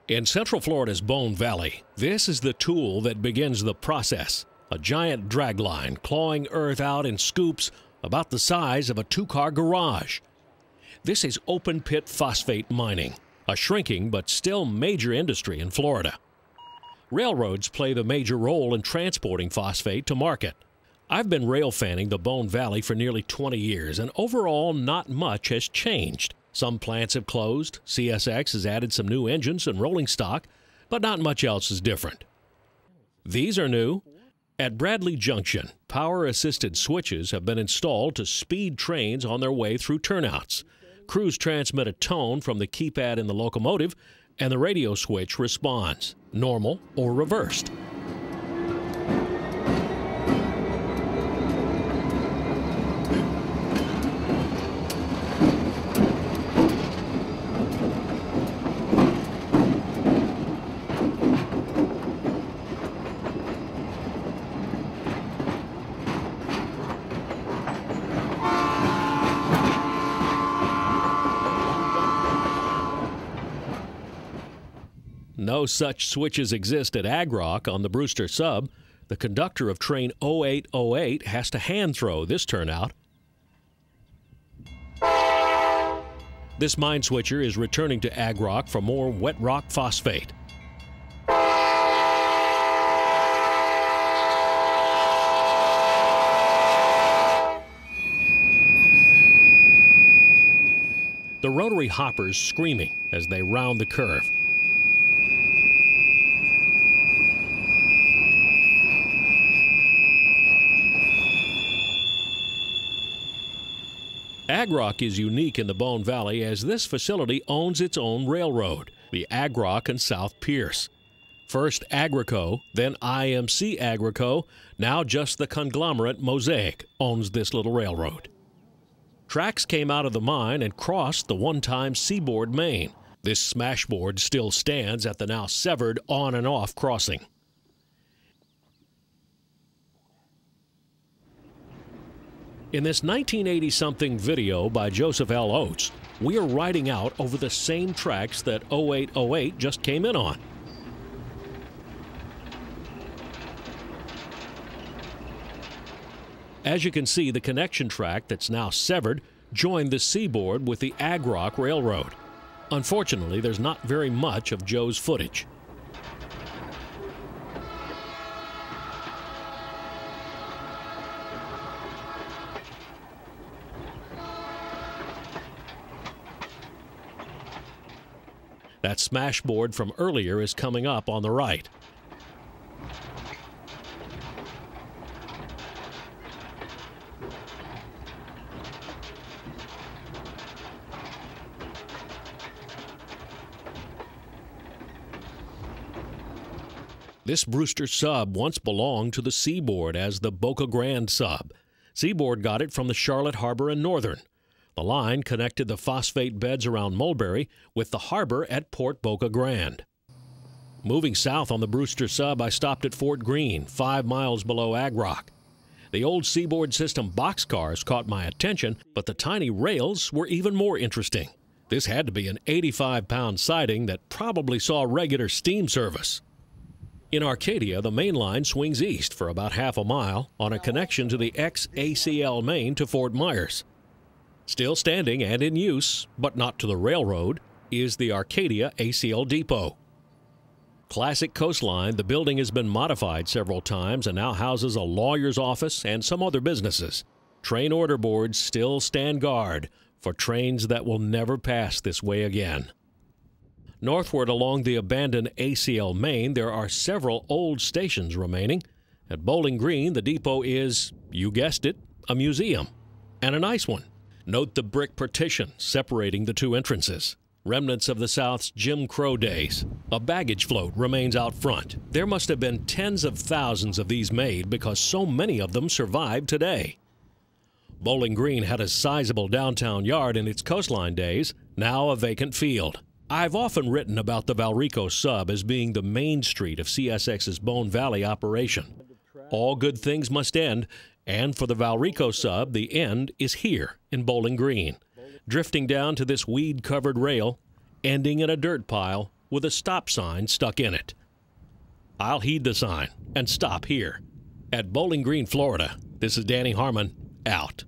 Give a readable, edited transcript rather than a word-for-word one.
In Central Florida's Bone Valley, this is the tool that begins the process. A giant dragline clawing earth out in scoops about the size of a two-car garage. This is open-pit phosphate mining, a shrinking but still major industry in Florida. Railroads play the major role in transporting phosphate to market. I've been rail fanning the Bone Valley for nearly 20 years, and overall not much has changed. Some plants have closed, CSX has added some new engines and rolling stock, but not much else is different. These are new. At Bradley Junction, power-assisted switches have been installed to speed trains on their way through turnouts. Crews transmit a tone from the keypad in the locomotive, and the radio switch responds, normal or reversed. No such switches exist at Agrock on the Brewster sub. The conductor of train 0808 has to hand throw this turnout. This mine switcher is returning to Agrock for more wet rock phosphate. The rotary hoppers screaming as they round the curve. Agrock is unique in the Bone Valley as this facility owns its own railroad, the Agrock and South Pierce. First Agrico, then IMC Agrico, now just the conglomerate Mosaic owns this little railroad. Tracks came out of the mine and crossed the one-time Seaboard main. This smashboard still stands at the now severed on and off crossing. In this 1980-something video by Joseph L. Oates, we are riding out over the same tracks that 0808 just came in on. As you can see, the connection track that's now severed joined the Seaboard with the Agrock Railroad. Unfortunately, there's not very much of Joe's footage. That smashboard from earlier is coming up on the right. This Brewster sub once belonged to the Seaboard as the Boca Grande sub. Seaboard got it from the Charlotte Harbor and Northern. The line connected the phosphate beds around Mulberry with the harbor at Port Boca Grande. Moving south on the Brewster sub, I stopped at Fort Greene, 5 miles below Agrock. The old Seaboard system boxcars caught my attention, but the tiny rails were even more interesting. This had to be an 85-pound siding that probably saw regular steam service. In Arcadia, the main line swings east for about half a mile on a connection to the ex-ACL main to Fort Myers. Still standing and in use, but not to the railroad, is the Arcadia ACL Depot. Classic coastline, the building has been modified several times and now houses a lawyer's office and some other businesses. Train order boards still stand guard for trains that will never pass this way again. Northward along the abandoned ACL main, there are several old stations remaining. At Bowling Green, the depot is, you guessed it, a museum, and a nice one. Note the brick partition separating the two entrances. Remnants of the South's Jim Crow days. A baggage float remains out front. There must have been tens of thousands of these made because so many of them survive today. Bowling Green had a sizable downtown yard in its coastline days, now a vacant field. I've often written about the Valrico sub as being the main street of CSX's Bone Valley operation. All good things must end, and for the Valrico sub, the end is here in Bowling Green, drifting down to this weed-covered rail, ending in a dirt pile with a stop sign stuck in it. I'll heed the sign and stop here. At Bowling Green, Florida, this is Danny Harmon, out.